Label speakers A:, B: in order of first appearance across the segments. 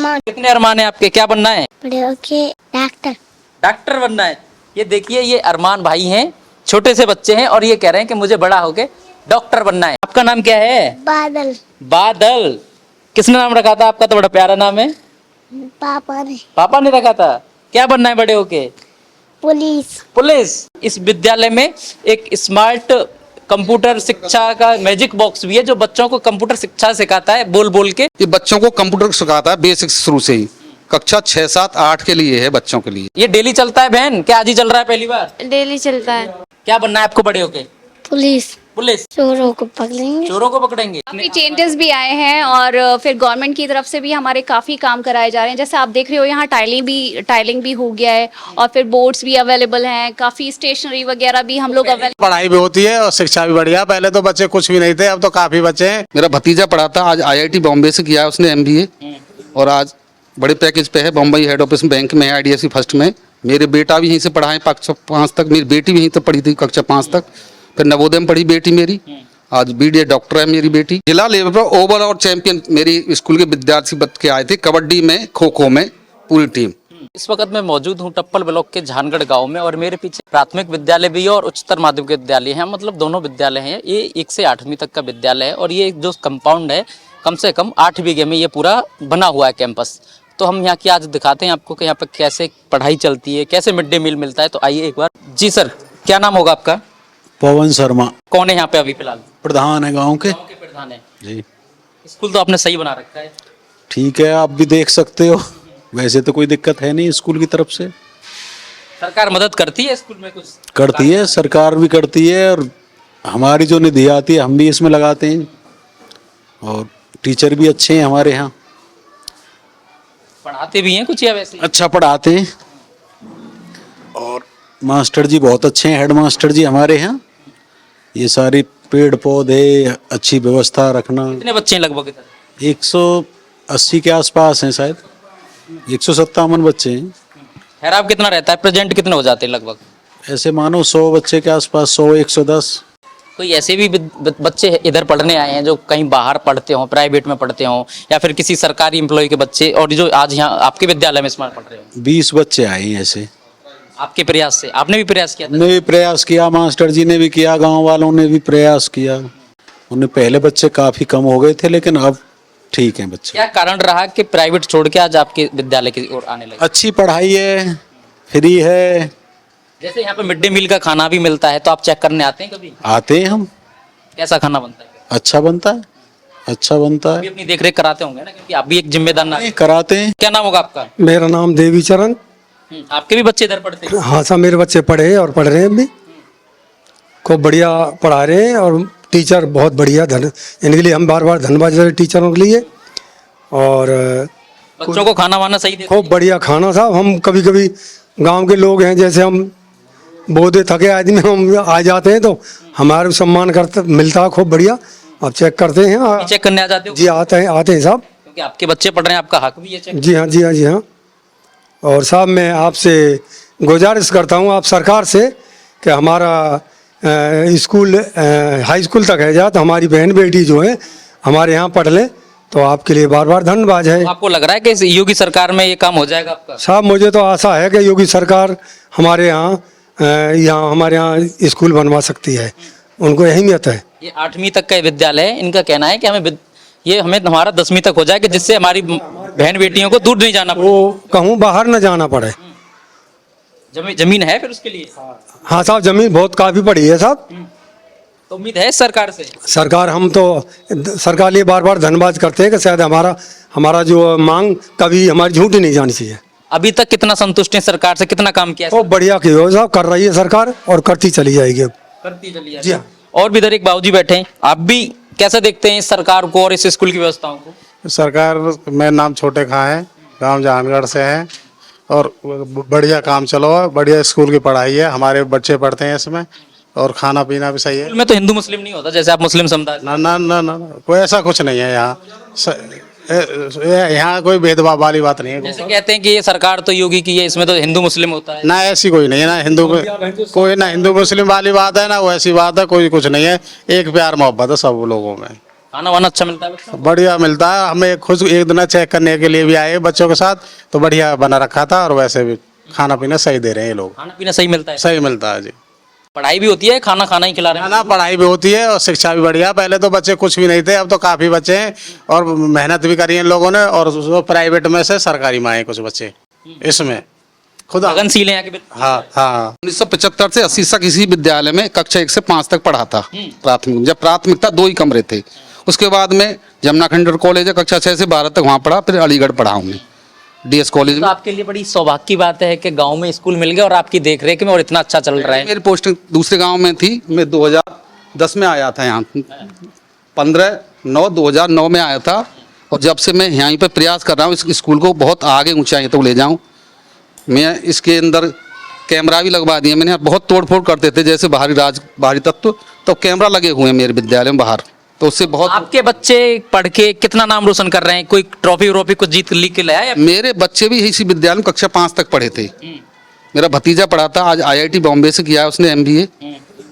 A: अरमान।
B: कितने अरमान है आपके, क्या बनना है?
A: बड़े होके डॉक्टर।
B: डॉक्टर बनना है। ये देखिए, ये अरमान भाई हैं, छोटे से बच्चे हैं और ये कह रहे हैं कि मुझे बड़ा होके डॉक्टर बनना है। आपका नाम क्या है?
A: बादल।
B: बादल। किसने नाम रखा था आपका? तो बड़ा प्यारा नाम है।
A: पापा ने।
B: पापा ने रखा था। क्या बनना है बड़े होके?
A: पुलिस।
B: पुलिस। इस विद्यालय में एक स्मार्ट कंप्यूटर शिक्षा का मैजिक बॉक्स भी है, जो बच्चों को कंप्यूटर शिक्षा सिखाता है बोल बोल के।
C: ये बच्चों को कंप्यूटर सिखाता है बेसिक शुरू से ही, कक्षा 6, 7, 8 के लिए है बच्चों के लिए।
B: ये डेली चलता है बहन? क्या आज ही चल रहा है पहली बार?
A: डेली चलता है।
B: क्या बनना है आपको बड़े होके?
A: पुलिस।
B: पुलिस।
A: चोरों को पकड़ेंगे।
B: चोरों को पकड़ेंगे।
D: काफी चेंजेस भी आए हैं और फिर गवर्नमेंट की तरफ से भी हमारे काफी काम कराए जा रहे हैं। जैसे आप देख रहे हो, यहाँ टाइलिंग भी हो गया है और फिर बोर्ड्स भी अवेलेबल हैं, काफी स्टेशनरी वगैरह भी हम लोग अवेलेबल।
E: पढ़ाई भी होती है और शिक्षा भी बढ़िया। पहले तो बच्चे कुछ भी नहीं थे, अब तो काफी बच्चे हैं।
C: मेरा भतीजा पढ़ा था, आज IIT बॉम्बे से किया है उसने MBA, और आज बड़े पैकेज पे है, बॉम्बे हेड ऑफिस बैंक में है, IDFC फर्स्ट में। मेरे बेटा भी यहीं से पढ़ा है कक्षा 5 तक, मेरी बेटी भी यहीं तक पढ़ी थी कक्षा 5 तक, फिर नवोदय में पढ़ी बेटी मेरी, आज BDA डॉक्टर है मेरी बेटी। जिला लेवल पर ओवरऑल और चैंपियन मेरी स्कूल के विद्यार्थी बच के आए थे, कबड्डी में, खो खो में, पूरी टीम।
B: इस वक्त मैं मौजूद हूँ टप्पल ब्लॉक के झानगढ़ गांव में और मेरे पीछे प्राथमिक विद्यालय भी है और उच्चतर माध्यमिक विद्यालय है, मतलब दोनों विद्यालय हैं। ये 1 से 8वीं तक का विद्यालय है और ये जो कंपाउंड है, कम से कम 8 बीघे में ये पूरा बना हुआ है कैंपस। तो हम यहाँ की आज दिखाते हैं आपको कि यहाँ पर कैसे पढ़ाई चलती है, कैसे मिड डे मील मिलता है। तो आइए एक बार। जी सर, क्या नाम होगा आपका?
F: पवन शर्मा।
B: कौन है यहाँ पे अभी फिलहाल?
F: प्रधान है गांव के।
B: गांव के प्रधान है
F: जी।
B: स्कूल तो आपने सही बना रखा है।
F: ठीक है, आप भी देख सकते हो, वैसे तो कोई दिक्कत है नहीं स्कूल की तरफ से।
B: सरकार मदद करती है स्कूल में? कुछ
F: करती है, सरकार भी करती है और हमारी जो निधि आती है हम भी इसमें लगाते हैं, और टीचर भी अच्छे हैं हमारे यहाँ।
B: पढ़ाते भी हैं कुछ या वैसे?
F: अच्छा पढ़ाते हैं और मास्टर जी बहुत अच्छे हैं, हेड मास्टर जी हमारे यहाँ। ये सारी पेड़ पौधे, अच्छी व्यवस्था रखना।
B: कितने बच्चे हैं लगभग इधर?
F: 180 के आसपास हैं, शायद 157 बच्चे हैं।
B: ठहराव कितना रहता है? प्रेजेंट कितने हो जाते हैं लगभग?
F: ऐसे मानो 100 बच्चे के आसपास, 100-110।
B: कोई ऐसे भी बच्चे इधर पढ़ने आए हैं जो कहीं बाहर पढ़ते हों, प्राइवेट में पढ़ते हों, या फिर किसी सरकारी एम्प्लॉय के बच्चे, और जो आज यहाँ आपके विद्यालय में स्मार्ट पढ़ रहे हो?
F: 20 बच्चे आए हैं ऐसे।
B: आपके प्रयास से? आपने भी प्रयास किया था?
F: हमने भी प्रयास किया, मास्टर जी ने भी किया, गांव वालों ने भी प्रयास किया। उन्हें पहले बच्चे काफी कम हो गए थे, लेकिन अब ठीक हैं बच्चे।
B: क्या कारण रहा कि प्राइवेट छोड़ के आज आपके विद्यालय की ओर आने लगे?
F: अच्छी पढ़ाई है, फ्री है।
B: जैसे यहाँ पे मिड डे मील का खाना भी मिलता है, तो आप चेक करने आते हैं कभी?
F: आते हैं हम।
B: कैसा खाना बनता है?
F: अच्छा बनता है, अच्छा बनता
B: अभी
F: है।
B: अपनी देखरेख कराते होंगे ना, क्योंकि आप भी एक जिम्मेदार नागरिक।
F: कराते हैं।
B: क्या नाम होगा आपका?
G: मेरा नाम देवी चरण।
B: आपके भी बच्चे इधर पढ़ते हैं?
G: हाँ साहब, मेरे बच्चे पढ़े और पढ़ रहे हैं अभी, खूब बढ़िया पढ़ा रहे हैं और टीचर बहुत बढ़िया। इनके लिए हम बार बार धन्यवाद देते हैं टीचरों के लिए। और
B: बच्चों को खाना वाना सही देते
G: खूब बढ़िया खाना साहब। हम कभी कभी गांव के लोग हैं, जैसे हम बोधे थके आदमी हम आ जाते हैं तो हमारे सम्मान करते मिलता है, खूब बढ़िया। आप चेक करते हैं?
B: चेक करने आ जाते हो?
G: जी आते हैं साहब,
B: क्योंकि आपके बच्चे पढ़ रहे हैं, आपका हक भी है चेक।
G: जी हाँ जी हाँ जी हाँ। और साहब मैं आपसे गुजारिश करता हूँ आप सरकार से कि हमारा स्कूल हाई स्कूल तक है जा, तो हमारी बहन बेटी जो है हमारे यहाँ पढ़ ले, तो आपके लिए बार बार धन्यवाद है।
B: आपको लग रहा है कि इस योगी सरकार में ये काम हो जाएगा आपका?
G: साहब मुझे तो आशा है कि योगी सरकार हमारे यहाँ हमारे यहाँ स्कूल बनवा सकती है, उनको अहमियत है।
B: ये 8वीं तक का विद्यालय है, इनका कहना है कि हमें हमारा 10वीं तक हो जाए, कि जिससे हमारी बहन बेटियों को दूर नहीं जाना पड़े,
G: वो कहूँ बाहर न जाना पड़े।
B: जमीन है फिर उसके लिए?
G: हाँ साहब, जमीन बहुत काफ़ी पड़ी है साहब।
B: तो उम्मीद है सरकार से?
G: सरकार, हम तो सरकार लिए बार बार धन्यवाद करते हैं कि शायद हमारा जो मांग कभी हमारी झूठी नहीं जानी चाहिए।
B: अभी तक कितना संतुष्ट है सरकार से? कितना काम किया?
G: बहुत बढ़िया की हो साहब, कर रही है सरकार और करती चली जाएगी अब।
B: करती चली जाएगी।
G: जी हाँ।
B: और भी इधर एक बाबूजी बैठे हैं, आप भी कैसे देखते हैं इस सरकार को और इस स्कूल की व्यवस्थाओं को?
E: सरकार, मेरा नाम छोटे खां है, गांव जहानगढ़ से है, और बढ़िया काम चलो है, बढ़िया स्कूल की पढ़ाई है, हमारे बच्चे पढ़ते हैं इसमें, और खाना पीना भी सही है।
B: स्कूल में तो हिंदू मुस्लिम नहीं होता जैसे आप मुस्लिम समुदाय?
E: ना ना ना ना, कोई ऐसा कुछ नहीं है यहाँ। यहाँ कोई भेदभाव वाली बात नहीं है।
B: जैसे कहते हैं कि ये सरकार तो योगी की है, इसमें तो हिंदू मुस्लिम होता है।
E: ना ऐसी कोई नहीं है, ना हिंदू मुस्लिम वाली बात है, ना वो ऐसी बात है, कोई कुछ नहीं है। एक प्यार मोहब्बत है सब लोगों में।
B: खाना वाना अच्छा मिलता है बच्चों को?
E: बढ़िया मिलता है। हमें खुद एक दिन चेक करने के लिए भी आए बच्चों के साथ, तो बढ़िया बना रखा था। और वैसे भी खाना पीना सही दे रहे हैं ये लोग,
B: खाना पीना सही मिलता है?
E: सही मिलता है जी।
B: पढ़ाई भी होती है, खाना खाना ही खिला रहे हैं?
E: ना पढ़ाई भी होती है और शिक्षा भी बढ़िया। पहले तो बच्चे कुछ भी नहीं थे, अब तो काफ़ी बच्चे हैं और मेहनत भी करी है इन लोगों ने। और प्राइवेट में से सरकारी में आए कुछ बच्चे इसमें खुद।
B: लगनशील हैं यहाँ के बच्चे।
E: हाँ हाँ।
C: 1975 से 80 तक इसी विद्यालय में कक्षा 1 से 5 तक पढ़ा था। प्राथमिक, जब प्राथमिकता 2 ही कमरे थे। उसके बाद में जमुना खंडर कॉलेज है, कक्षा 6 से 12 तक वहाँ पढ़ा। फिर अलीगढ़ पढ़ा हूँ मैं DS कॉलेज
B: तो
C: में।
B: आपके लिए बड़ी सौभाग्य की बात है कि गांव में स्कूल मिल गया और आपकी देखरेख में और इतना अच्छा चल रहा है।
C: मेरी पोस्टिंग दूसरे गांव में थी। मैं 2010 में आया था यहाँ, 15/9/2009 में आया था। और जब से मैं यहीं पे प्रयास कर रहा हूँ इस स्कूल को बहुत आगे ऊंचाई तक ले जाऊँ। मैं इसके अंदर कैमरा भी लगवा दिए मैंने। बहुत तोड़ फोड़ करते थे जैसे बाहरी तत्व, तो कैमरा लगे हुए हैं मेरे विद्यालय में बाहर। तो उससे बहुत
B: आपके बच्चे पढ़ के कितना नाम रोशन कर रहे हैं? कोई ट्रॉफी व्रॉफी कुछ जीत लीक के लाया?
C: मेरे बच्चे भी इसी विद्यालय में कक्षा 5 तक पढ़े थे। मेरा भतीजा पढ़ा था, आज IIT बॉम्बे से किया है उसने MBA,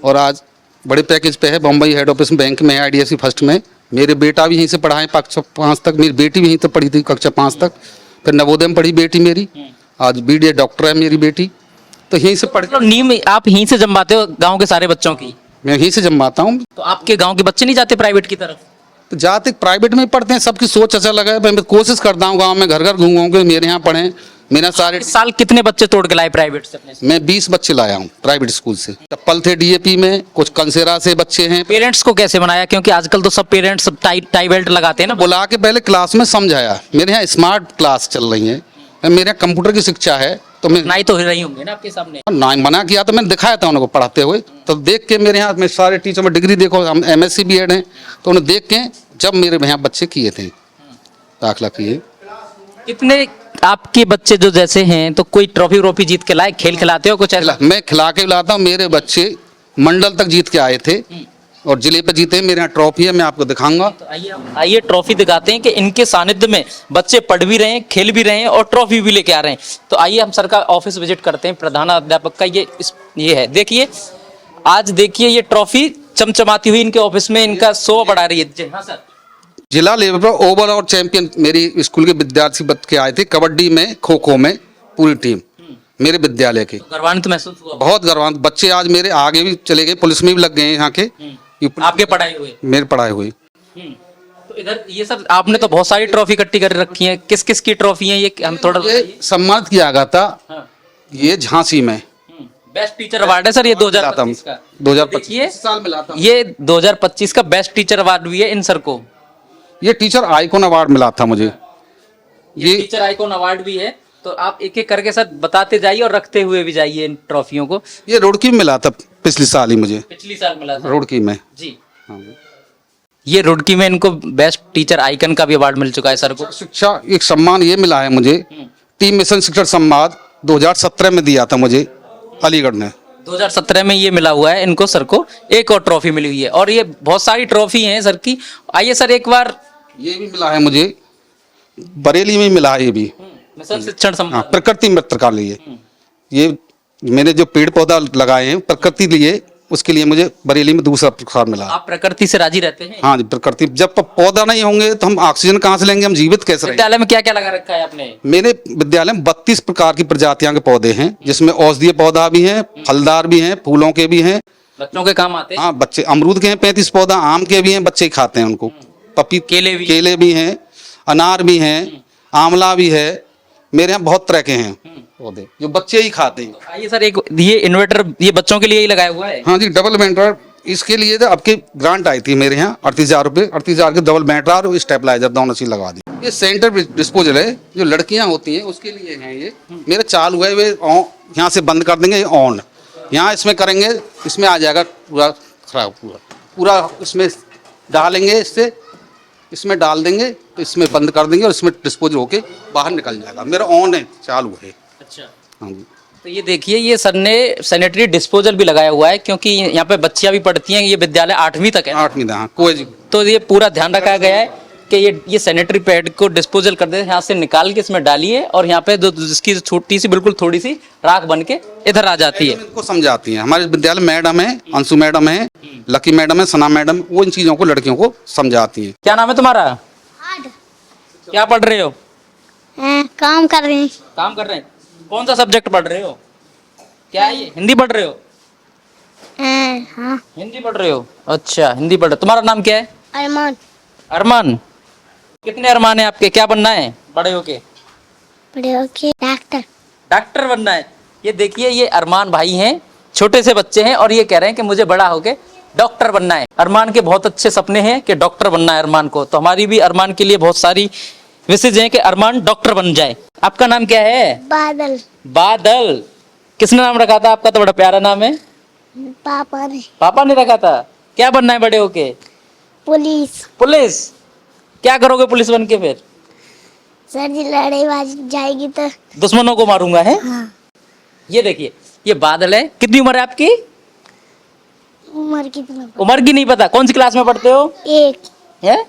C: और आज बड़े पैकेज पे है। बॉम्बे हेड ऑफिस बैंक में है, IDFC फर्स्ट में। मेरे बेटा भी यहीं से पढ़ा है कक्षा 5 तक। मेरी बेटी भी यहीं तक पढ़ी थी कक्षा 5 तक। फिर नवोदय में पढ़ी बेटी मेरी, आज BDA डॉक्टर है मेरी बेटी। तो यहीं से पढ़
B: मतलब नींव आप यहीं से जमवाते हो गांव के सारे बच्चों की?
C: मैं यहीं से जमाता हूँ।
B: तो आपके गांव के बच्चे नहीं जाते प्राइवेट की तरफ?
C: तो जाते प्राइवेट में ही पढ़ते हैं, सबकी सोच अच्छा लगा है। मैं कोशिश करता हूँ गाँव में घर घर घूम के मेरे यहाँ पढ़ें। मेरा सारे
B: इस साल कितने बच्चे तोड़ के लाए प्राइवेट से अपने?
C: मैं 20 बच्चे लाया हूँ प्राइवेट स्कूल से। चप्पल थे DAP में, कुछ कंसेरा से बच्चे हैं।
B: पेरेंट्स को कैसे बनाया? क्योंकि आजकल तो सब पेरेंट्स सब टाई बेल्ट लगाते हैं ना।
C: बुला के पहले क्लास में समझाया। मेरे यहाँ स्मार्ट क्लास चल रही है, मेरे यहाँ कंप्यूटर की शिक्षा है। तो मैं
B: नहीं तो हो रही होंगे ना आपके सामने।
C: ना मना किया तो मैंने दिखाया था उनको पढ़ाते हुए। तो देख के मेरे यहाँ में सारे टीचर में डिग्री देखो, हम MSc B.Ed हैं। तो उन्हें देख के जब मेरे यहाँ बच्चे किए थे, दाखिला किए।
B: कितने आपके बच्चे जो जैसे हैं तो कोई ट्रॉफी व्रॉफी जीत के लाए? खेल खिलाते हो कुछ ऐसा?
C: मैं खिला के लाता हूँ। मेरे बच्चे मंडल तक जीत के आए थे और जिले पे जीते हैं। मेरे यहाँ ट्रॉफी है, मैं आपको दिखाऊंगा।
B: तो आइए ट्रॉफी दिखाते हैं कि इनके सानिध्य में बच्चे पढ़ भी रहे हैं, खेल भी रहे हैं और ट्रॉफी भी लेके आ रहे हैं। तो आइए हम सर का ऑफिस विजिट करते हैं। प्रधानाध्यापक का ये है, देखिए आज देखिए ये ट्रॉफी चमचमाती हुई इनके ऑफिस में इनका शोभा बढ़ा रही है। हाँ सर।
C: जिला लेवल पर ओवरऑल चैंपियन मेरी स्कूल के विद्यार्थी बच के आए थे। कबड्डी में, खो खो में पूरी टीम मेरे विद्यालय के।
B: गर्वान्वित महसूस हुआ?
C: बहुत गर्वान्वित। बच्चे आज मेरे आगे भी चले गए, पुलिस में भी लग गए हैं यहाँ के।
B: आपके पढ़ाए हुए? मेरे
C: पढ़ाए हुए।
B: तो इधर ये सर आपने तो बहुत सारी ट्रॉफी इकट्ठी कर रखी है। किस किस की ट्रॉफी है ये हम थोड़ा?
C: ये सम्मानित किया गया था।
B: हाँ।
C: ये झांसी में
B: बेस्ट टीचर अवार्ड है सर, ये 2025 का।
C: 2025 साल मिला था।
B: ये 2025 का बेस्ट टीचर अवार्ड भी है इन सर को।
C: ये टीचर आइकॉन अवार्ड मिला था मुझे।
B: ये टीचर आइकॉन अवार्ड भी है। तो आप एक एक करके सर बताते जाइए और रखते हुए भी जाइए इन ट्रॉफियों को।
C: ये रुड़की में मिला था पिछले साल ही मुझे।
B: पिछली साल मिला था
C: रुड़की में
B: जी।
C: हाँ।
B: ये रुड़की में इनको बेस्ट टीचर आइकन का भी अवार्ड मिल चुका है सर को।
C: शिक्षा एक सम्मान ये मिला है मुझे, टीम मिशन शिक्षण सम्मान 2017 में दिया था मुझे अलीगढ़ ने।
B: 2017 में ये मिला हुआ है इनको सर को। एक और ट्रॉफी मिली हुई है और ये बहुत सारी ट्रॉफी हैं सर की। आइए सर एक बार।
C: ये भी मिला है मुझे, बरेली में मिला है ये भी।
B: मिशन शिक्षण
C: हाँ,
B: सम्मान।
C: प्रकृति मित्र का लिए। ये मैंने जो पेड़ पौधा लगाए हैं प्रकृति लिए, उसके लिए मुझे बरेली में दूसरा पुरस्कार मिला।
B: आप प्रकृति से राजी रहते हैं?
C: हाँ जी, प्रकृति। जब पौधा नहीं होंगे तो हम ऑक्सीजन कहाँ से लेंगे, हम जीवित कैसे रहेंगे?
B: विद्यालय में क्या क्या लगा रखा है आपने?
C: मेरे विद्यालय में 32 प्रकार की प्रजातियां के पौधे हैं, जिसमें औषधीय पौधा भी हैं, फलदार भी हैं, फूलों के भी हैं।
B: बच्चों के काम आते हैं?
C: हाँ, बच्चे अमरूद के हैं 35 पौधा, आम के भी हैं, बच्चे खाते हैं उनको। केले भी हैं, अनार भी हैं, आंवला भी है। मेरे यहाँ बहुत तरह के हैं पौधे जो बच्चे ही खाते हैं।
B: आइए सर, एक ये इन्वर्टर ये बच्चों के लिए ही लगाया हुआ है?
C: हाँ जी, डबल इन्वर्टर। इसके लिए तो आपके ग्रांट आई थी मेरे यहाँ 38,000 रुपये। 38,000 के डबल इन्वर्टर और स्टेबलाइजर दोनों चीज लगा दी। ये सेंटर डिस्पोजल है, जो लड़कियां होती हैं उसके लिए हैं ये। मेरे चालू है, वे यहाँ से बंद कर देंगे, ऑन यहाँ इसमें करेंगे, इसमें आ जाएगा पूरा खराब। पूरा इसमें डालेंगे, इसमें डाल देंगे तो इसमें बंद कर देंगे और इसमें डिस्पोजल होके बाहर निकल जाएगा। मेरा ऑन है, चालू है। अच्छा, हाँ जी।
B: तो ये देखिए, ये सर ने सैनिटरी डिस्पोजल भी लगाया हुआ है, क्योंकि यहाँ पे बच्चियां भी पढ़ती हैं। ये विद्यालय 8वीं तक है।
C: 8वीं, हाँ, कोई।
B: तो ये पूरा ध्यान रखा गया है कि ये सैनिटरी पैड को डिस्पोजल कर दे, यहाँ से निकाल के इसमें डालिए और यहाँ पे जो जिसकी छोटी सी बिल्कुल थोड़ी सी राख बन के इधर आ जाती है।
C: इनको समझाती हैं। हमारे विद्यालय मैडम है, अंशु मैडम है, लकी मैडम है, सना मैडम, वो इन चीज़ों को लड़कियों को समझाती हैं।
B: क्या नाम है तुम्हारा? क्या पढ़ रहे हो?
A: काम कर रहे हैं।
B: काम कर रहे हैं। कौन सा सब्जेक्ट पढ़ रहे हो? क्या है ये? हिंदी पढ़ रहे हो?
A: हाँ।
B: हिंदी पढ़ रहे हो? अच्छा, हिंदी पढ़ रहे हो। तुम्हारा नाम क्या है?
A: अरमान।
B: अरमान। कितने अरमान है आपके? क्या बनना है बड़े होके?
A: बड़े होके डॉक्टर।
B: डॉक्टर बनना है। ये देखिए, ये अरमान भाई हैं, छोटे से बच्चे हैं और ये कह रहे हैं कि मुझे बड़ा होके डॉक्टर बनना है। अरमान के बहुत अच्छे सपने हैं कि डॉक्टर बनना है अरमान को। तो हमारी भी अरमान के लिए बहुत सारी विशेष हैं कि अरमान डॉक्टर बन जाए। आपका नाम क्या है?
A: बादल।
B: बादल। किसने नाम रखा था? आपका तो बड़ा प्यारा नाम है।
A: पापा ने।
B: पापा ने रखा था। क्या बनना है बड़े होके?
A: पुलिस।
B: पुलिस। क्या करोगे पुलिस बन के फिर?
A: सर जी लड़ाई जाएगी तो
B: दुश्मनों को मारूंगा है।
A: हाँ।
B: ये देखिए, ये बादल है। कितनी उम्र है आपकी?
A: उम्र कितना?
B: उम्र की नहीं पता। कौन सी क्लास में पढ़ते हो?
A: एक।
B: है?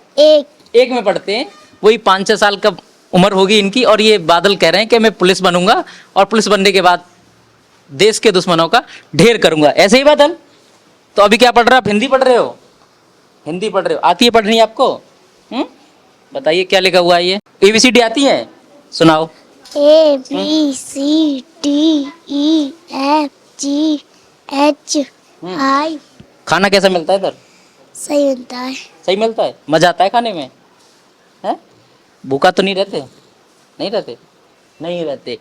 A: एक
B: में पढ़ते हैं। वही 5-6 साल का उम्र होगी इनकी और ये बादल कह रहे हैं कि मैं पुलिस बनूंगा और पुलिस बनने के बाद देश के दुश्मनों का ढेर करूंगा। ऐसे ही बादल? तो अभी क्या पढ़ रहे हो आप? हिंदी पढ़ रहे हो? हिंदी पढ़ रहे हो। आती है पढ़नी आपको? बताइए क्या लिखा हुआ है ये? ABCD आती है? सुनाओ।
A: ABCDEFGHI।
B: खाना कैसा मिलता है इधर?
A: सही बनता है।
B: सही मिलता है? मजा आता है खाने में? है? भूखा तो नहीं रहते? नहीं रहते? नहीं रहते।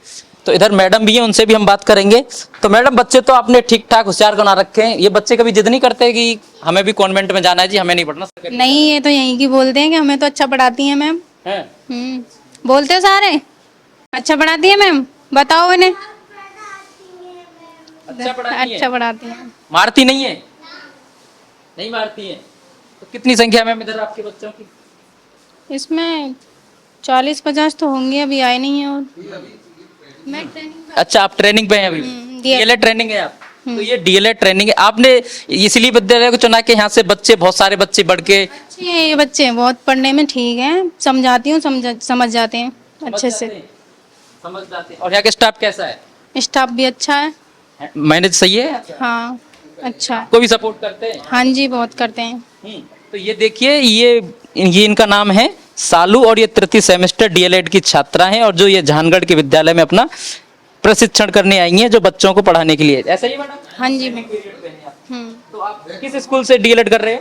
B: तो इधर मैडम भी हैं, उनसे भी हम बात करेंगे। तो मैडम, बच्चे तो आपने ठीक ठाक होशियार बना रखे हैं। ये बच्चे कभी जिद नहीं करते कि हमें भी कॉन्वेंट में जाना है जी, हमें नहीं पढ़ना?
H: नहीं, ये तो यहीं की बोलते हैं कि हमें तो अच्छा पढ़ाती हैं मैम। बोलते हो सारे अच्छा पढ़ाती है मैम। बताओ इन्हें।
B: अच्छा पढ़ाती
H: अच्छा पढ़ाती हैं।
B: मारती नहीं है? नहीं मारती है। तो कितनी संख्या में इधर आपके बच्चों की?
H: इसमें 40-50 तो होंगे, अभी आए नहीं है। और मैं ट्रेनिंग।
B: अच्छा, आप ट्रेनिंग पे हैं अभी? DLED ट्रेनिंग है आप? तो ये DLED ट्रेनिंग है। आपने इसलिए विद्यालय को चुना कि यहाँ से बच्चे, बहुत सारे बच्चे बढ़ के?
H: अच्छे हैं ये बच्चे, बहुत पढ़ने में ठीक हैं। समझाती हूँ, समझ जाते हैं अच्छे से।
B: समझ जाते हैं। और यहाँ का स्टाफ कैसा है?
H: स्टाफ भी अच्छा है।
B: मैनेज सही है?
H: हाँ, अच्छा।
B: को भी सपोर्ट करते हैं?
H: हाँ जी, बहुत करते हैं।
B: तो ये देखिए, ये इनका नाम है सालू और ये तृतीय सेमेस्टर DLED की छात्रा हैं और जो ये झानगढ़ के विद्यालय में अपना प्रशिक्षण करने आई हैं, जो बच्चों को पढ़ाने के लिए। ऐसा ही मैडम?
H: हाँ जी।
B: तो आप किस स्कूल से DLED कर रहे हो?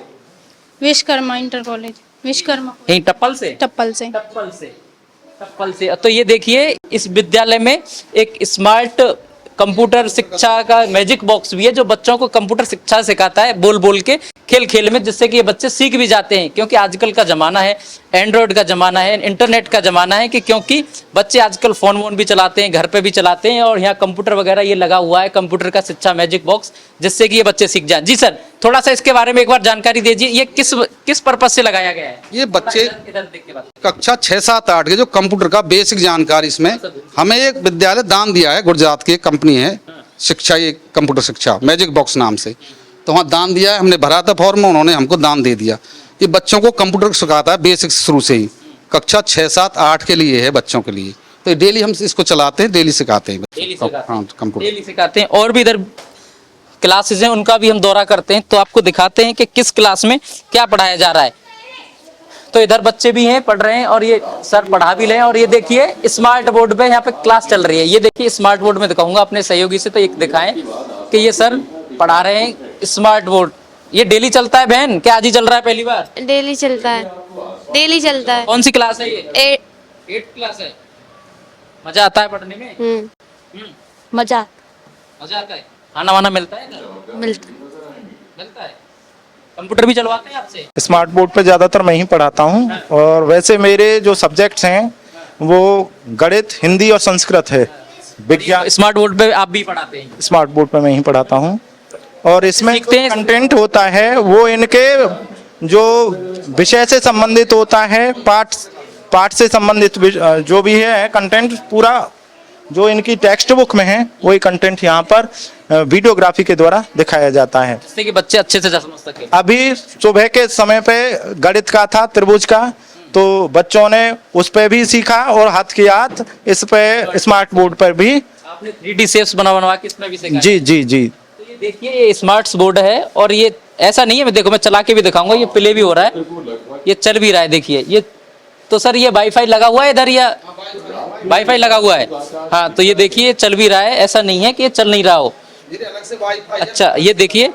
H: Vishwakarma inter college. विश्वकर्मा
B: यहीं टप्पल से?
H: टप्पल से।
B: टप्पल से। तो ये देखिए, इस विद्यालय में एक स्मार्ट कंप्यूटर शिक्षा का मैजिक बॉक्स भी है, जो बच्चों को कंप्यूटर शिक्षा सिखाता है बोल बोल के, खेल खेल में, जिससे कि ये बच्चे सीख भी जाते हैं। क्योंकि आजकल का जमाना है, एंड्रॉयड का जमाना है, इंटरनेट का जमाना है, कि क्योंकि बच्चे आजकल फोन वोन भी चलाते हैं, घर पे भी चलाते हैं और यहाँ कंप्यूटर वगैरह ये लगा हुआ है, कंप्यूटर का शिक्षा मैजिक बॉक्स, जिससे कि ये बच्चे सीख जाए। जी सर, थोड़ा सा इसके बारे में एक बार जानकारी दीजिए। ये किस पर्पज से लगाया गया है?
C: ये बच्चे
B: इधर देख के बात।
C: कक्षा 6, 7, 8 के जो कंप्यूटर का बेसिक जानकारी, इसमें हमें एक विद्यालय दान दिया है, गुजरात की एक कंपनी है शिक्षा, ये कंप्यूटर शिक्षा मैजिक बॉक्स नाम से। तो वहाँ दान दिया है, हमने भरा था फॉर्म, उन्होंने हमको दान दे दिया। ये बच्चों को कंप्यूटर सिखाता है बेसिक शुरू से ही। कक्षा 6, 7, 8 के लिए है, बच्चों के लिए। तो डेली हम इसको चलाते हैं, डेली सिखाते हैं। हाँ, कंप्यूटर
B: डेली सिखाते हैं। और भी इधर क्लासेस हैं, उनका भी हम दौरा करते हैं, तो आपको दिखाते हैं कि किस क्लास में क्या पढ़ाया जा रहा है। तो इधर बच्चे भी हैं, पढ़ रहे हैं और ये सर पढ़ा भी रहे हैं। और ये देखिए, स्मार्ट बोर्ड पे यहाँ पे क्लास चल रही है। ये देखिए, स्मार्ट बोर्ड में दिखाऊंगा अपने सहयोगी से, तो एक दिखाएं कि ये सर पढ़ा रहे हैं स्मार्ट बोर्ड। ये डेली चलता है बहन? क्या आज ही चल रहा है पहली बार?
A: डेली चलता है। डेली चलता है।
B: कौन सी क्लास है ये? 8th क्लास है। मजा आता है पढ़ने में?
A: मजा
B: आता है। खाना वाना मिलता है? मिलता है। कंप्यूटर भी चलवाते हैं आपसे?
I: स्मार्ट बोर्ड पे ज़्यादातर मैं ही पढ़ाता हूँ। और वैसे मेरे जो सब्जेक्ट्स हैं वो गणित, हिंदी और संस्कृत है। विज्ञान
B: स्मार्ट बोर्ड पे आप भी पढ़ाते हैं?
I: स्मार्ट बोर्ड पे मैं ही पढ़ाता हूँ। और इसमें कंटेंट होता है वो इनके जो विषय से संबंधित होता है, पाठ से संबंधित जो भी है कंटेंट, पूरा जो इनकी टेक्स्ट बुक में है वही कंटेंट यहाँ पर वीडियोग्राफी के द्वारा दिखाया जाता है,
B: जिससे कि बच्चे अच्छे से समझ सके।
I: अभी सुबह के समय पे गणित का था, त्रिभुज का, तो बच्चों ने उस पे भी सीखा और हाथ की हाथ इस पे स्मार्ट बोर्ड पर भी।
B: आपने 3D शेप्स बनवा के इसमें भी सिखाया?
I: जी जी जी।
B: तो ये देखिए ये स्मार्ट बोर्ड है और ये ऐसा नहीं है, मैं देखो मैं चला के भी दिखाऊंगा, ये प्ले भी हो रहा है, ये चल भी रहा है, देखिए ये। तो सर ये वाईफाई लगा हुआ है इधर या वाईफाई लगा हुआ है? हाँ, तो ये देखिए चल भी रहा है, ऐसा नहीं है कि ये चल नहीं रहा हो। अच्छा, ये देखिए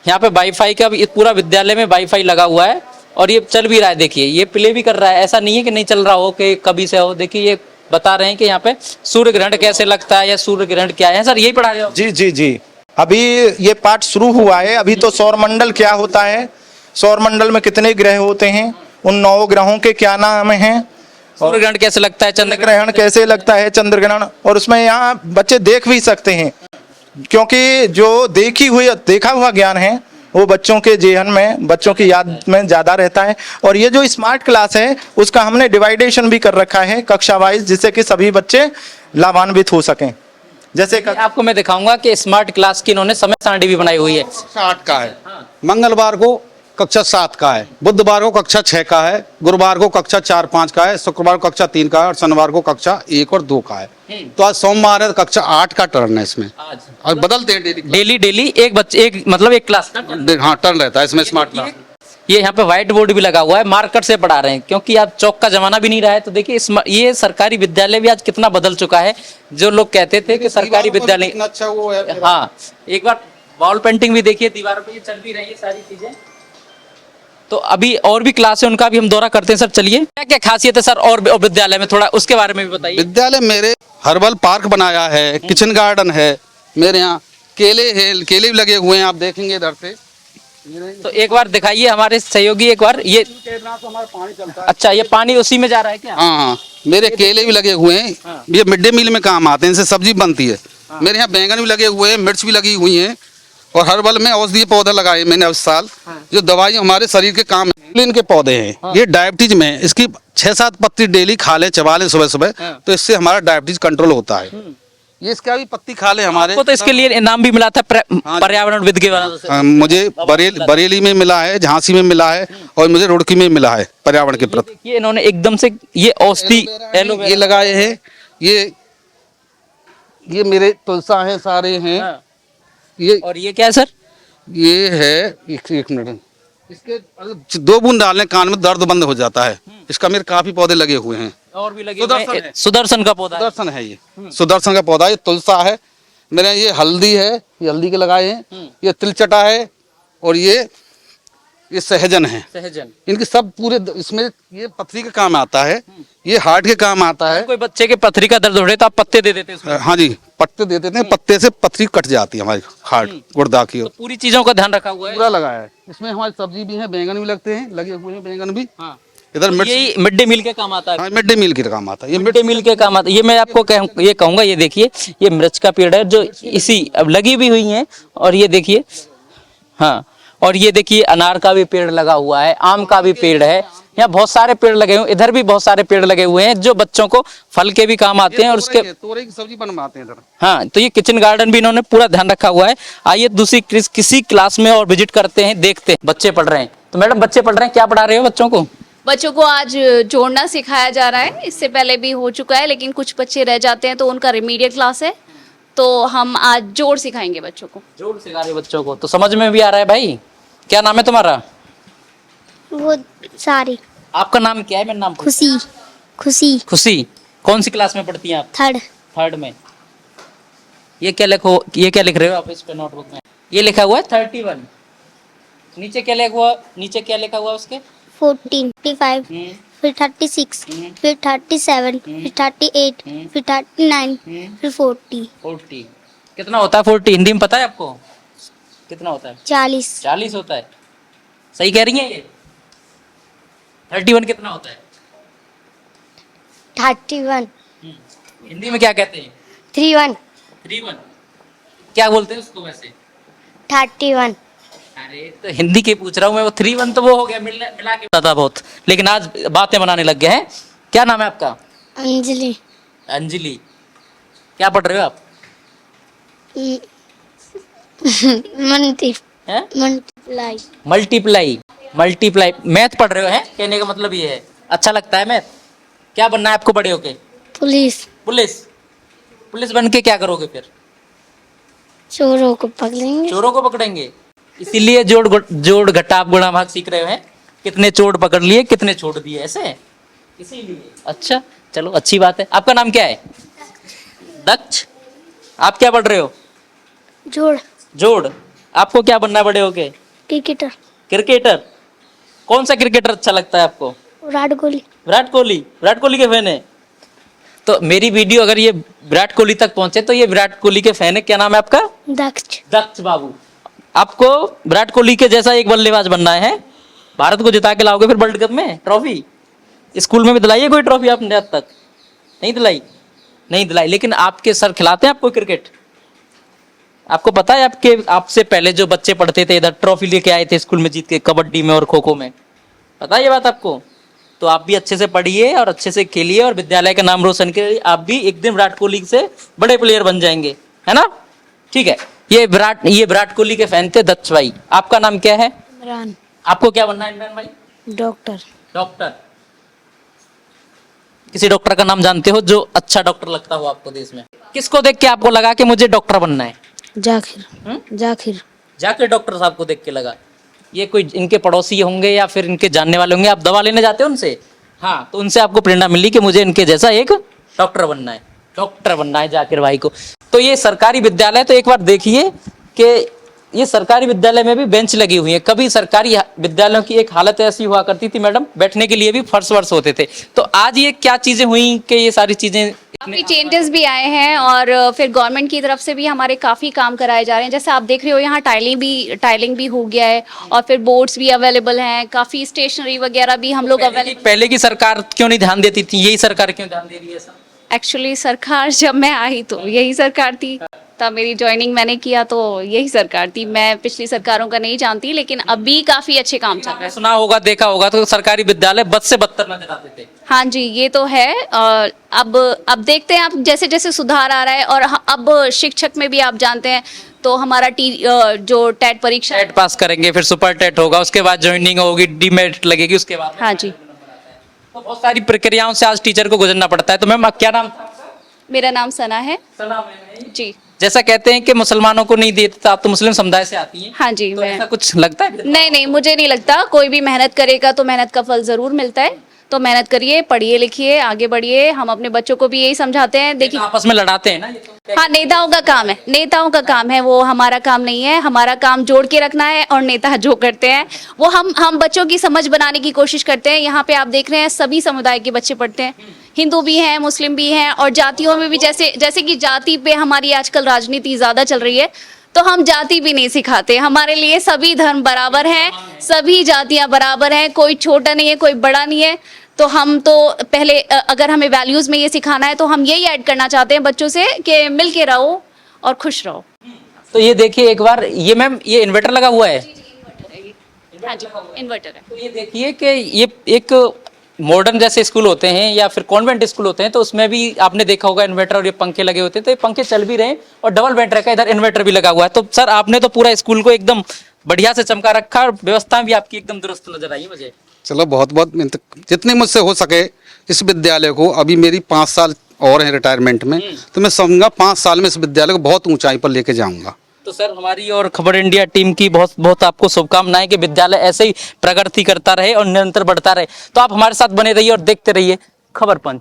B: यहाँ पे वाईफाई का भी पूरा विद्यालय में वाईफाई लगा हुआ है और ये चल भी रहा है, देखिए ये प्ले भी कर रहा है, ऐसा नहीं है कि नहीं चल रहा हो कि कभी से हो। देखिए ये बता रहे हैं कि यहाँ पे सूर्य ग्रहण कैसे लगता है या सूर्य ग्रहण क्या है। सर यही पढ़ा रहे हो?
I: जी जी जी, अभी ये पाठ शुरू हुआ है। अभी तो सौरमंडल क्या होता है, सौरमंडल में कितने ग्रह होते हैं, उन 9 ग्रहों के क्या नाम हैं,
B: सूर्य ग्रहण कैसे लगता है, चंद्र
I: ग्रहण कैसे लगता है, चंद्र ग्रहण, और उसमें यहाँ बच्चे देख भी सकते हैं, क्योंकि जो देखा हुआ ज्ञान है वो बच्चों के जेहन में, बच्चों की याद में ज्यादा रहता है। और ये जो स्मार्ट क्लास है उसका हमने डिवाइडेशन भी कर रखा है कक्षा वाइज, जिससे कि सभी बच्चे लाभान्वित हो सकें। जैसे
B: आपको मैं दिखाऊंगा कि स्मार्ट क्लास की इन्होंने समय सारणी भी बनाई हुई है।
C: 8 का है, मंगलवार को कक्षा 7 का है, बुधवार को कक्षा 6 का है, गुरुवार को कक्षा 4-5 का है, शुक्रवार को कक्षा 3 का है और शनिवार को कक्षा 1 और 2 का है। तो आज सोमवार है, कक्षा 8 का टर्न है इसमें।
B: आज
C: और बदलते हैं
B: डेली एक बच्चे एक मतलब एक क्लास का
C: हाँ टर्न रहता है इसमें स्मार्ट क्लास।
B: ये यहाँ पे व्हाइट बोर्ड भी लगा हुआ है, मार्कर से पढ़ा रहे हैं, क्योंकि आप चौक का जमाना भी नहीं रहा है। तो देखिए ये सरकारी विद्यालय भी आज कितना बदल चुका है। जो लोग कहते थे कि सरकारी विद्यालय
C: अच्छा वो है,
B: हाँ, एक बार वॉल पेंटिंग भी देखिए, दीवारों पे ये चल भी रही है सारी चीजें। तो अभी और भी क्लास है, उनका भी हम दौरा करते हैं। सर चलिए, क्या क्या खासियत है सर और विद्यालय में, थोड़ा उसके बारे में भी बताइए।
C: विद्यालय मेरे हर्बल पार्क बनाया है, किचन गार्डन है मेरे यहाँ, केले हैं, केले भी लगे हुए हैं, आप देखेंगे इधर से।
B: तो एक बार दिखाइए हमारे सहयोगी, एक बार ये। अच्छा, ये पानी उसी में जा रहा है क्या?
C: हाँ हाँ, मेरे केले भी लगे हुए हैं, ये मिड डे मील में काम आते हैं, इनसे सब्जी बनती है। मेरे यहाँ बैंगन भी लगे हुए हैं, मिर्च भी लगी हुई है, और हर्बल में औषधीय पौधे लगाए मैंने इस साल, जो दवाई हमारे शरीर के काम है। इनके पौधे हैं, ये डायबिटीज में इसकी 6-7 पत्ती डेली खा ले, चबा ले सुबह सुबह, तो इससे हमारा डायबिटीज कंट्रोल होता है। ये इसका भी पत्ती खा ले हमारे
B: तो इसके लिए इनाम भी मिला था पर्यावरण विद के वाला से।
C: मुझे बरेली में मिला है, झांसी में मिला है और मुझे रुड़की में मिला है पर्यावरण के प्रति।
B: ये इन्होंने एकदम से ये औषधि
C: ये लगाए हैं, ये मेरे तुलसा है, सारे हैं। ये
B: और ये क्या है सर?
C: ये है एक मिनट, इसके 2 बूंद डालने कान में दर्द बंद हो जाता है। इसका मेरे काफी पौधे लगे हुए हैं,
B: और भी लगे हुए हैं। सुदर्शन का पौधा,
C: सुदर्शन है, ये सुदर्शन का पौधा, ये तुलसा है मेरे, ये हल्दी है, ये हल्दी के लगाए हैं, ये तिलचटा है, और ये सहजन है।
B: सहजन,
C: इनके सब पूरे इसमें ये पथरी का काम आता है, ये हार्ट के काम आता है।
B: कोई बच्चे के पथरी का दर्द हो रहा है तो आप पत्ते दे देते हैं?
C: हाँ जी, पत्ते दे देते हैं, पत्ते से पथरी कट जाती है हमारी हार्ट गुर्दा की।
B: तो पूरी चीजों का ध्यान रखा हुआ है,
C: पूरा लगाया है। इसमें हमारी सब्जी भी है, बैंगन भी लगते हैं, लगे हुए हैं बैंगन भी। इधर
B: यही मिड डे मील के काम आता है।
C: मिड डे मील के काम आता है, ये
B: मिड डे मील के काम आता है। ये मैं आपको ये कहूंगा, ये देखिए ये मिर्च का पेड़ है जो इसी अब लगी भी हुई है, और ये देखिए, हाँ, और ये देखिए अनार का भी पेड़ लगा हुआ है, आम का भी पेड़ है, यहाँ बहुत सारे पेड़ लगे हुए हैं, इधर भी बहुत सारे पेड़ लगे हुए हैं जो बच्चों को फल के भी काम आते हैं और उसके
C: तोरई की सब्जी बनवाते हैं इधर।
B: हाँ, तो ये किचन गार्डन भी इन्होंने पूरा ध्यान रखा हुआ है। आइए दूसरी किसी क्लास में और विजिट करते हैं, देखते हैं बच्चे पढ़ रहे हैं। तो मैडम बच्चे पढ़ रहे हैं, क्या पढ़ा रहे हो बच्चों को?
D: बच्चों को आज जोड़ना सिखाया जा रहा है, इससे पहले भी हो चुका है, लेकिन कुछ बच्चे रह जाते हैं तो उनका रिमीडियल क्लास है, तो हम आज जोड़ सिखाएंगे बच्चों को।
B: जोड़ सिखा रहे बच्चों को, तो समझ में भी आ रहा है भाई। क्या नाम है तुम्हारा?
A: वो सारी।
B: आपका नाम क्या है? मेरा नाम
A: खुशी। खुशी।
B: खुशी। कौन सी क्लास में पढ़ती हैं आप?
A: थर्ड
B: में। ये क्या लिख रहे हो आप इस पे नोटबुक में? ये लिखा हुआ है 31। नीचे क्या लिखा हुआ उसके?
A: 14, 55, फिर 36, फिर 37, फिर 38, फिर 39, फिर 40।
B: कितना होता है 40? हिंदी में पता है आपको कितना होता है?
A: 40
B: होता है। सही कह रही हैं ये? 31 कितना होता है?
A: 31,
B: हिंदी में क्या कहते हैं?
A: 31,
B: क्या बोलते हैं उसको वैसे?
A: 31।
B: अरे तो हिंदी के पूछ रहा हूँ मैं, वो 31 तो वो हो गया, मिला के पता था बहुत, लेकिन आज बातें बनाने लग गए हैं। क्या नाम है आपका? अंजलि। क्या पढ़ रहे हो आप? मल्टीप्लाई। मैथ पढ़ रहे हो हैं? कहने का मतलब ये है अच्छा लगता है मैथ? क्या बनना है आपको बड़े होके?
A: पुलिस।
B: पुलिस? पुलिस बन के क्या करोगे फिर?
A: चोरों को पकड़ेंगे।
B: चोरों को पकड़ेंगे, इसीलिए जोड़ घटाव गुणा भाग सीख रहे हैं। कितने चोर पकड़ लिए, कितने छोड़ दिए, ऐसे इसीलिए। अच्छा चलो अच्छी बात है। आपका नाम क्या है? दक्ष। आप क्या पढ़ रहे हो?
A: जोड़।
B: जोड़। आपको क्या बनना है बड़े होके?
A: क्रिकेटर।
B: क्रिकेटर? कौन सा क्रिकेटर अच्छा लगता है आपको?
A: विराट कोहली।
B: विराट कोहली? विराट कोहली के फैन है? तो मेरी वीडियो अगर ये विराट कोहली तक पहुंचे तो ये विराट कोहली के फैन है। क्या नाम है आपका?
A: दक्ष।
B: दक्ष बाबू। आपको विराट कोहली के जैसा एक बल्लेबाज बनना है, भारत को जिता के लाओगे फिर वर्ल्ड कप में ट्रॉफी। स्कूल में भी दिलाई है कोई ट्रॉफी आपने अब तक? नहीं दिलाई? नहीं दिलाई, लेकिन आपके सर खिलाते हैं आपको क्रिकेट? आपको पता है आपसे पहले जो बच्चे पढ़ते थे इधर ट्रॉफी लेके आए थे स्कूल में जीत के, कबड्डी में और खो खो में? पता है ये बात आपको? तो आप भी अच्छे से पढ़िए और अच्छे से खेलिए और विद्यालय का नाम रोशन करिए। आप भी एक दिन विराट कोहली से बड़े प्लेयर बन जाएंगे, है ना? ठीक है। ये विराट कोहली के फैन थे दत्त भाई। आपका नाम क्या है?
A: इमरान।
B: आपको क्या बनना है इमरान भाई?
A: डॉक्टर।
B: डॉक्टर? किसी डॉक्टर का नाम जानते हो जो अच्छा डॉक्टर लगता हो आपको देश में? किसको देख के आपको लगा कि मुझे डॉक्टर बनना है?
A: जाकिर। जाकिर।
B: जाकिर डॉक्टर साहब को देख के लगा? ये कोई इनके पड़ोसी होंगे या फिर इनके जानने वाले होंगे, आप दवा लेने जाते हो उनसे? हाँ, तो उनसे आपको प्रेरणा मिली कि मुझे इनके जैसा एक डॉक्टर बनना है। डॉक्टर बनना है जाकिर भाई को। तो ये सरकारी विद्यालय, तो एक बार देखिए कि ये सरकारी विद्यालय में भी बेंच लगी हुई है। कभी सरकारी विद्यालयों की एक हालत ऐसी हुआ करती थी मैडम, बैठने के लिए भी फर्श वर्श होते थे। तो आज ये क्या चीजें हुई कि ये सारी चीजें
D: काफी चेंजेस भी आए हैं और फिर गवर्नमेंट की तरफ से भी हमारे काफी काम कराए जा रहे हैं। जैसे आप देख रहे हो यहाँ टाइलिंग भी हो गया है और फिर बोर्ड्स भी अवेलेबल हैं, काफी स्टेशनरी वगैरह भी हम लोग अवेलेबल।
B: पहले की सरकार क्यों नहीं ध्यान देती थी, यही सरकार क्यों ध्यान दे रही है?
D: एक्चुअली सरकार जब मैं आई तो यही सरकार थी, तब मेरी ज्वाइनिंग मैंने किया तो यही सरकार थी। मैं पिछली सरकारों का नहीं जानती, लेकिन अभी काफी अच्छे काम चल रहे हैं।
B: सुना होगा, देखा होगा तो सरकारी विद्यालय बद से बदतर नजर आते थे।
D: हाँ जी, ये तो है। अब देखते हैं, अब जैसे जैसे सुधार आ रहा है और अब शिक्षक में भी आप जानते हैं तो हमारा जो टेट परीक्षा,
B: टेट पास करेंगे, फिर सुपर टेट होगा, उसके बाद ज्वाइनिंग होगी, डीमेरिट लगेगी, उसके बाद
D: हाँ जी,
B: तो बहुत सारी प्रक्रियाओं से आज टीचर को गुजरना पड़ता है। तो मैम क्या नाम था आपका?
D: मेरा नाम सना है।
B: सना मैम
D: जी।
B: जैसा कहते हैं कि मुसलमानों को नहीं देते, तो आप तो मुस्लिम समुदाय से आती हैं।
D: हाँ जी,
B: तो
D: मैं
B: ऐसा कुछ लगता है?
D: नहीं, मुझे नहीं लगता। कोई भी मेहनत करेगा तो मेहनत का फल जरूर मिलता है। तो मेहनत करिए, पढ़िए लिखिए, आगे बढ़िए। हम अपने बच्चों को भी यही समझाते हैं। देखिए,
B: आपस में लड़ाते हैं ना ये तो।
D: हाँ, नेताओं का काम है, नेताओं का काम है वो, हमारा काम नहीं है। हमारा काम जोड़ के रखना है और नेता जो करते हैं वो हम बच्चों की समझ बनाने की कोशिश करते हैं। यहाँ पे आप देख रहे हैं सभी समुदाय के बच्चे पढ़ते हैं, हिंदू भी हैं, मुस्लिम भी हैं और जातियों में भी। जैसे कि जाति पे हमारी आजकल राजनीति ज्यादा चल रही है, तो हम जाति भी नहीं सिखाते। हमारे लिए सभी धर्म बराबर हैं, सभी जातियां बराबर हैं, कोई छोटा नहीं है, कोई बड़ा नहीं है। तो हम तो पहले अगर हमें वैल्यूज में ये सिखाना है तो हम यही ऐड करना चाहते हैं बच्चों से कि मिल के रहो और खुश रहो।
B: तो ये देखिए एक बार, ये मैम ये इन्वर्टर लगा हुआ है?
D: हाँ जी, इन्वर्टर है।
B: तो ये देखिए कि ये एक मॉडर्न जैसे स्कूल होते हैं या फिर कॉन्वेंट स्कूल होते हैं तो उसमें भी आपने देखा होगा इन्वर्टर और ये पंखे लगे होते हैं। तो ये पंखे चल भी रहे हैं और डबल बेड रखा है, इधर इन्वर्टर भी लगा हुआ है। तो सर आपने तो पूरा स्कूल को एकदम बढ़िया से चमका रखा और व्यवस्था भी आपकी एकदम दुरुस्त नजर आई मुझे।
C: चलो बहुत बहुत जितनी मुझसे हो सके इस विद्यालय को, अभी मेरी 5 साल और हैं रिटायरमेंट में, तो मैं समझूंगा 5 साल में इस विद्यालय को बहुत ऊंचाई पर लेके जाऊंगा।
B: तो सर हमारी और खबर इंडिया टीम की बहुत बहुत आपको शुभकामनाएं कि विद्यालय ऐसे ही प्रगति करता रहे और निरंतर बढ़ता रहे। तो आप हमारे साथ बने रहिए और देखते रहिए खबर पंच।